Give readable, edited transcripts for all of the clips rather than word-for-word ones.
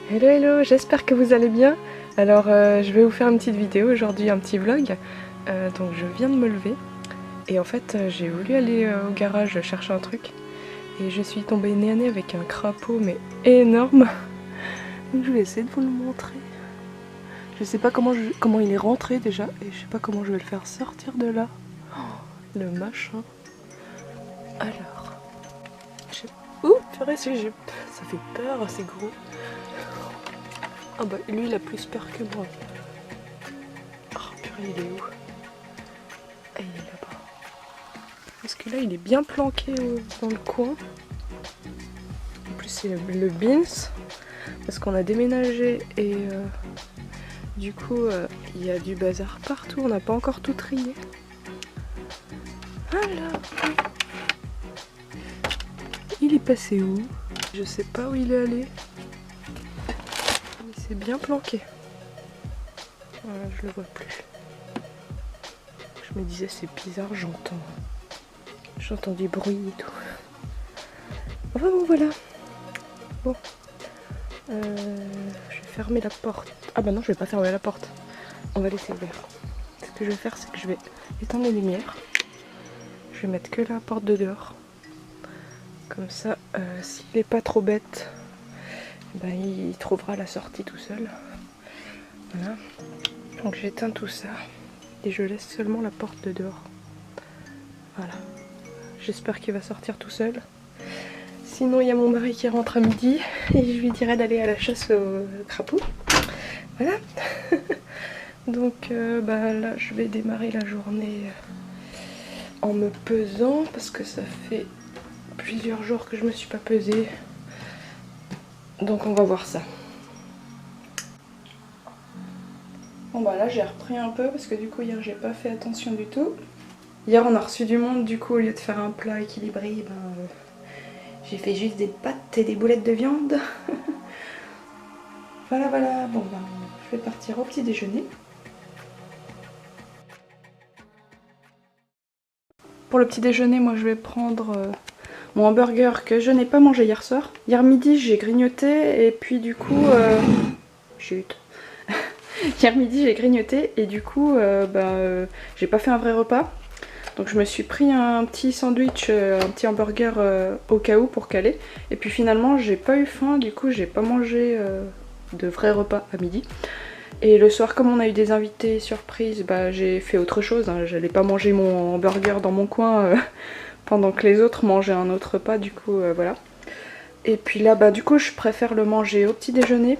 Hello hello, j'espère que vous allez bien. Alors je vais vous faire une petite vidéo aujourd'hui, un petit vlog. Donc je viens de me lever et en fait j'ai voulu aller au garage chercher un truc et je suis tombée nez à nez avec un crapaud mais énorme. Donc je vais essayer de vous le montrer. Je sais pas comment il est rentré déjà et je sais pas comment je vais le faire sortir de là. Oh, le machin. Alors, ouh, purée, ça fait peur, c'est gros. Ah bah lui il a plus peur que moi. Oh purée, il est où? Ah, il est là-bas. Parce que là il est bien planqué dans le coin. En plus c'est le beans. Parce qu'on a déménagé et du coup il y a du bazar partout. On n'a pas encore tout trié. Alors, il est passé où? Je sais pas où il est allé. Il s'est bien planqué. Voilà, je le vois plus. Je me disais c'est bizarre, j'entends du bruit et tout. Enfin bon voilà. Bon. Je vais fermer la porte. Ah bah non, je vais pas fermer la porte. On va laisser ouvert. Ce que je vais faire, c'est que je vais éteindre les lumières. Je vais mettre que la porte de dehors. Comme ça, s'il est pas trop bête, bah, il trouvera la sortie tout seul. Voilà. Donc j'éteins tout ça. Et je laisse seulement la porte de dehors. Voilà. J'espère qu'il va sortir tout seul. Sinon, il y a mon mari qui rentre à midi et je lui dirai d'aller à la chasse au crapaud. Voilà. Donc bah, là, je vais démarrer la journée en me pesant parce que ça fait plusieurs jours que je me suis pas pesée. Donc on va voir ça. Bon bah là j'ai repris un peu parce que du coup hier j'ai pas fait attention du tout. Hier on a reçu du monde, du coup au lieu de faire un plat équilibré, j'ai fait juste des pâtes et des boulettes de viande. Voilà voilà, bon bah je vais partir au petit déjeuner. Pour le petit déjeuner, moi je vais prendre mon hamburger que je n'ai pas mangé hier soir. Hier midi j'ai grignoté et puis du coup... Chut. Hier midi j'ai grignoté et du coup j'ai pas fait un vrai repas. Donc je me suis pris un petit sandwich, un petit hamburger au cas où pour caler. Et puis finalement j'ai pas eu faim, du coup j'ai pas mangé de vrai repas à midi. Et le soir, comme on a eu des invités surprises, bah, j'ai fait autre chose. Hein. J'allais pas manger mon hamburger dans mon coin pendant que les autres mangeaient un autre repas, du coup voilà. Et puis là, bah, du coup je préfère le manger au petit déjeuner.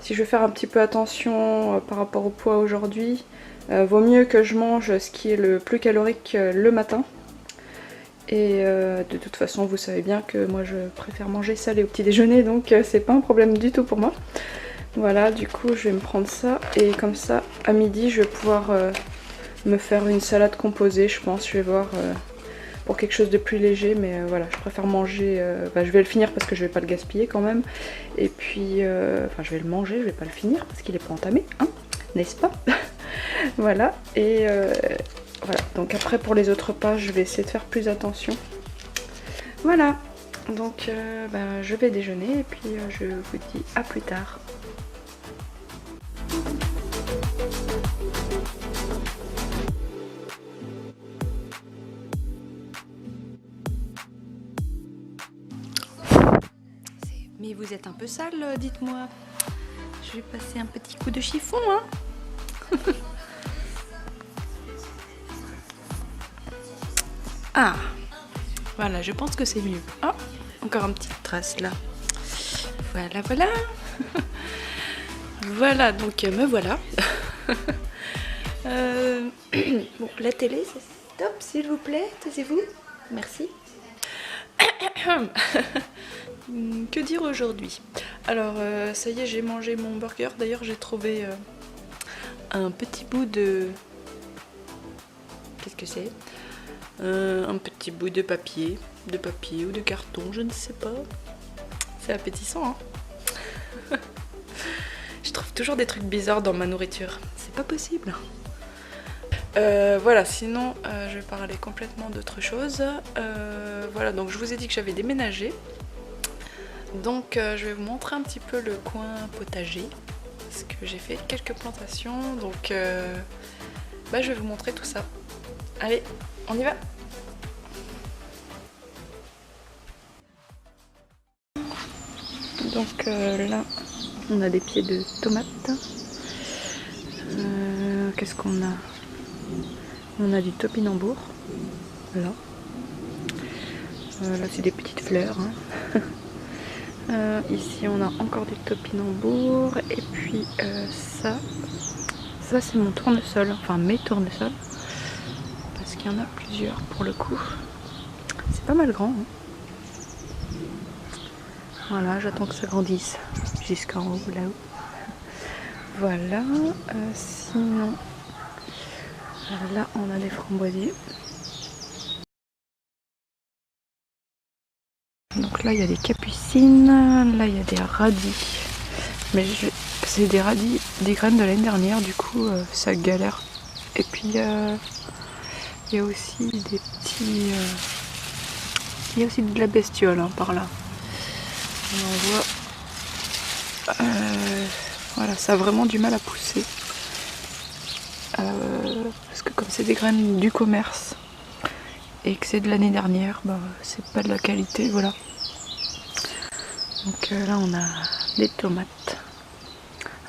Si je veux faire un petit peu attention par rapport au poids aujourd'hui, vaut mieux que je mange ce qui est le plus calorique le matin. Et de toute façon, vous savez bien que moi je préfère manger salé au petit déjeuner, donc c'est pas un problème du tout pour moi. Voilà, du coup je vais me prendre ça et comme ça à midi je vais pouvoir me faire une salade composée, je pense. Je vais voir pour quelque chose de plus léger, mais voilà, je préfère manger, je vais le finir parce que je vais pas le gaspiller quand même. Et puis, enfin je vais le manger, je vais pas le finir parce qu'il est pas entamé, hein, n'est-ce pas? Voilà, et voilà, donc après pour les autres repas je vais essayer de faire plus attention. Voilà, donc je vais déjeuner et puis je vous dis à plus tard. Mais vous êtes un peu sale, dites-moi. Je vais passer un petit coup de chiffon, hein. Ah, voilà, je pense que c'est mieux. Oh, encore une petite trace là. Voilà, voilà. Voilà, donc me voilà. Bon, la télé, c'est stop, s'il vous plaît, taisez-vous. Merci. Que dire aujourd'hui? Alors, ça y est, j'ai mangé mon burger. D'ailleurs, j'ai trouvé un petit bout de... Qu'est-ce que c'est? Un petit bout de papier ou de carton, je ne sais pas. C'est appétissant, hein. Je trouve toujours des trucs bizarres dans ma nourriture. C'est pas possible. Voilà, sinon je vais parler complètement d'autre chose. Voilà, donc je vous ai dit que j'avais déménagé. Donc je vais vous montrer un petit peu le coin potager, parce que j'ai fait quelques plantations, donc je vais vous montrer tout ça. Allez, on y va! Donc là, on a des pieds de tomates. Qu'est-ce qu'on a? On a du topinambour. Là. Là, c'est des petites fleurs. Hein. Ici, on a encore du topinambour. Et puis ça c'est mon tournesol. Enfin, mes tournesols. Parce qu'il y en a plusieurs pour le coup. C'est pas mal grand. Hein. Voilà, j'attends que ça grandisse jusqu'en haut, là-haut. Voilà, sinon, là on a des framboisiers. Donc là il y a des capucines, là il y a des radis. Mais c'est des radis, des graines de l'année dernière, du coup ça galère. Et puis il y a aussi des petits... il y a aussi de la bestiole hein, par là. On voit, voilà, ça a vraiment du mal à pousser. Parce que comme c'est des graines du commerce et que c'est de l'année dernière, c'est pas de la qualité, voilà. Donc là on a des tomates,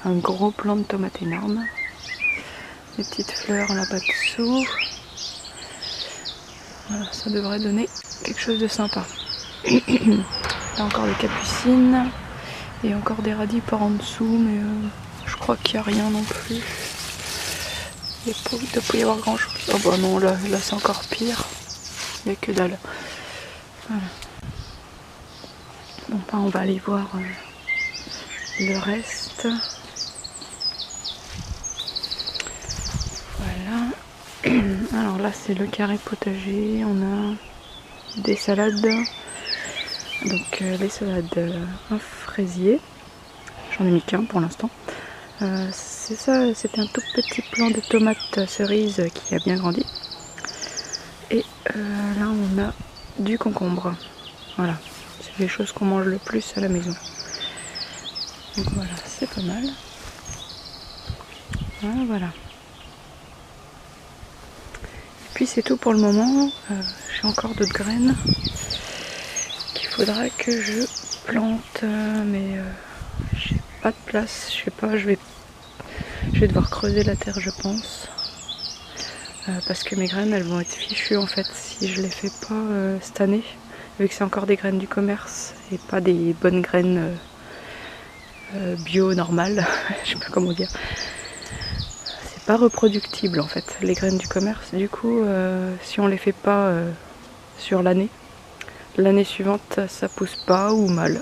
un gros plant de tomates énorme, des petites fleurs là-bas dessous. Voilà, ça devrait donner quelque chose de sympa. Là encore des capucines et encore des radis par en dessous, mais je crois qu'il n'y a rien non plus. Il ne doit pas y avoir grand chose. Oh bah non, là c'est encore pire. Il n'y a que dalle. Voilà. Bon, on va aller voir le reste. Voilà. Alors là c'est le carré potager. On a des salades. Donc les salades, un fraisier, j'en ai mis qu'un pour l'instant. C'est ça, c'était un tout petit plant de tomates cerises qui a bien grandi. Et là on a du concombre. Voilà, c'est les choses qu'on mange le plus à la maison. Donc voilà, c'est pas mal. Voilà. Et puis c'est tout pour le moment. J'ai encore d'autres graines. Faudra que je plante, mais j'ai pas de place, je sais pas, je vais devoir creuser la terre je pense, parce que mes graines elles vont être fichues en fait si je les fais pas cette année, vu que c'est encore des graines du commerce et pas des bonnes graines bio normales, je sais pas comment dire. C'est pas reproductible en fait, les graines du commerce, du coup si on les fait pas sur l'année suivante ça pousse pas ou mal.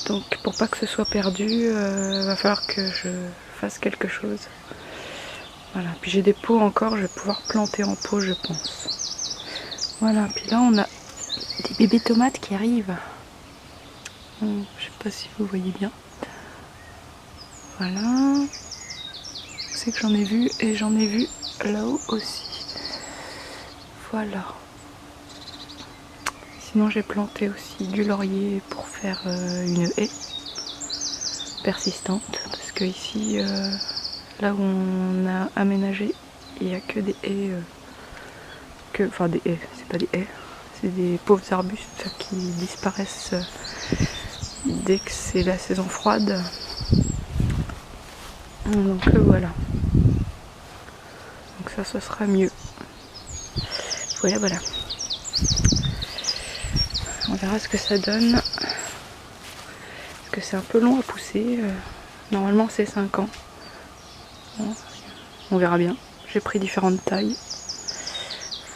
Donc pour pas que ce soit perdu, va falloir que je fasse quelque chose. Voilà, puis j'ai des pots encore, je vais pouvoir planter en pot je pense. Voilà, puis là on a des bébés tomates qui arrivent. Je sais pas si vous voyez bien. Voilà. C'est que j'en ai vu et j'en ai vu là-haut aussi. Voilà. Sinon j'ai planté aussi du laurier pour faire une haie persistante parce que ici là où on a aménagé il n'y a que des haies, enfin des haies, c'est pas des haies, c'est des pauvres arbustes qui disparaissent dès que c'est la saison froide. Donc voilà. Donc ça ce sera mieux. Voilà. On verra ce que ça donne. Parce que c'est un peu long à pousser. Normalement c'est 5 ans. Bon, on verra bien. J'ai pris différentes tailles.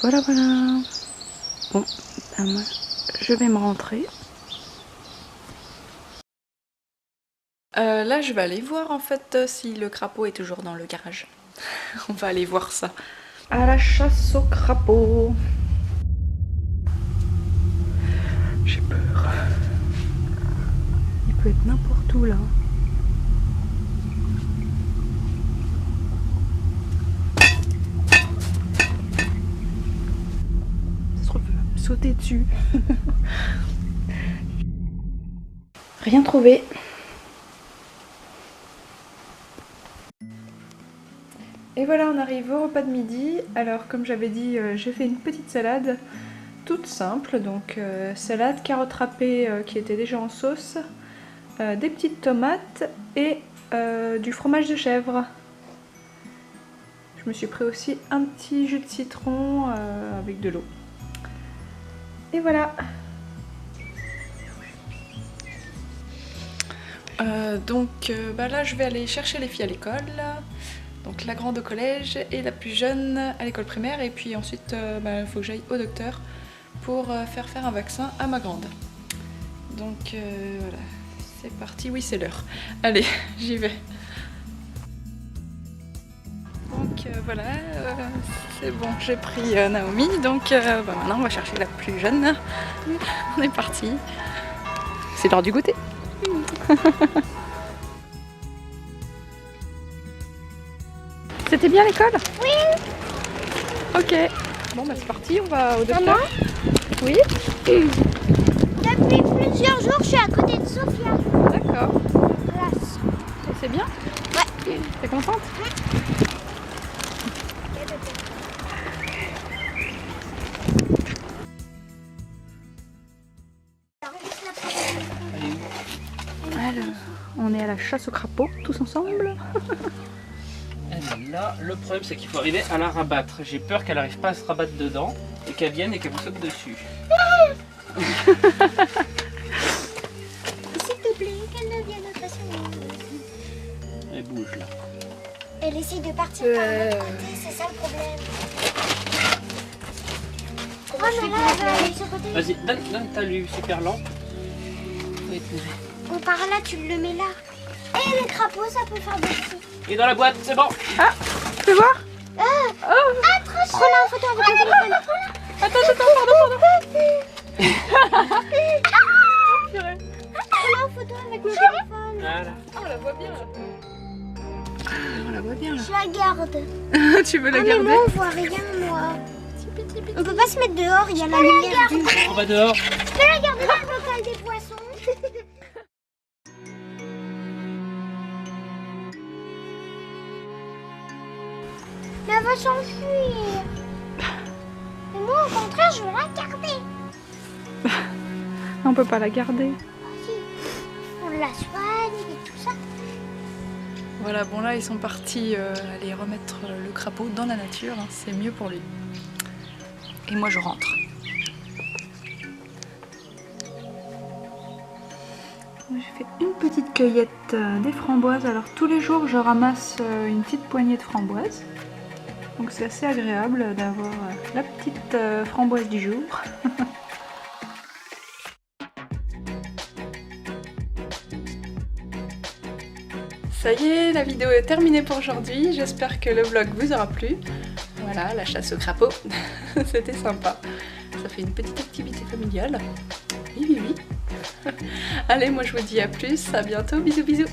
Voilà. Bon, moi, je vais me rentrer. Là je vais aller voir en fait si le crapaud est toujours dans le garage. On va aller voir ça. À la chasse au crapaud. J'ai peur. Il peut être n'importe où là. Ça se trouve, sauter dessus. Rien trouvé. Et voilà, on arrive au repas de midi. Alors comme j'avais dit, j'ai fait une petite salade toute simple. Donc salade, carottes râpées qui étaient déjà en sauce, des petites tomates et du fromage de chèvre. Je me suis pris aussi un petit jus de citron avec de l'eau. Et voilà. Là je vais aller chercher les filles à l'école. Donc la grande au collège et la plus jeune à l'école primaire. Et puis ensuite il faut que j'aille au docteur pour faire un vaccin à ma grande. Donc voilà, c'est parti, oui c'est l'heure. Allez, j'y vais. Donc voilà, c'est bon, j'ai pris Naomi, donc maintenant on va chercher la plus jeune. On est parti. C'est l'heure du goûter. C'était bien l'école? Oui. Ok. Bon bah c'est parti, on va au docteur. Maman? Oui. Depuis plusieurs jours, je suis à côté de Sophia. D'accord. Classe. Et c'est bien? Ouais. T'es contente? Alors, on est à la chasse au crapaud, tous ensemble. Là, le problème c'est qu'il faut arriver à la rabattre. J'ai peur qu'elle n'arrive pas à se rabattre dedans et qu'elle vienne et qu'elle vous saute dessus. S'il te plaît, qu'elle ne vienne pas sur nous. Elle bouge là. Elle essaie de partir par l'autre côté, c'est ça le problème. Oh, mais là, elle va aller de ce côté. Vas-y, donne ta lu super lent. Ou par là, tu le mets là. Et les crapauds, ça peut faire des petits. Il est dans la boîte, c'est bon. Ah, fais voir. Prends la photo avec le téléphone. Attends, pardon. Purée. Prends la photo avec le téléphone. Voilà. Ah, on la voit bien là. On la voit bien là. Je la garde. Tu veux la Ah, mais garder? moi, on voit rien, moi. On peut pas se mettre dehors, il y a la lumière du... On va dehors. Je peux la garder dans le bocal des poissons. Mais elle va s'enfuir. Et moi, au contraire, je veux la garder. On peut pas la garder. Si. On la soigne et tout ça. Voilà, bon là ils sont partis aller remettre le crapaud dans la nature, hein, c'est mieux pour lui. Et moi je rentre. J'ai fait une petite cueillette des framboises. Alors tous les jours je ramasse une petite poignée de framboises. Donc c'est assez agréable d'avoir la petite framboise du jour. Ça y est, la vidéo est terminée pour aujourd'hui. J'espère que le vlog vous aura plu. Voilà, la chasse au crapaud, c'était sympa. Ça fait une petite activité familiale. Oui. Allez, moi je vous dis à plus, à bientôt, bisous bisous.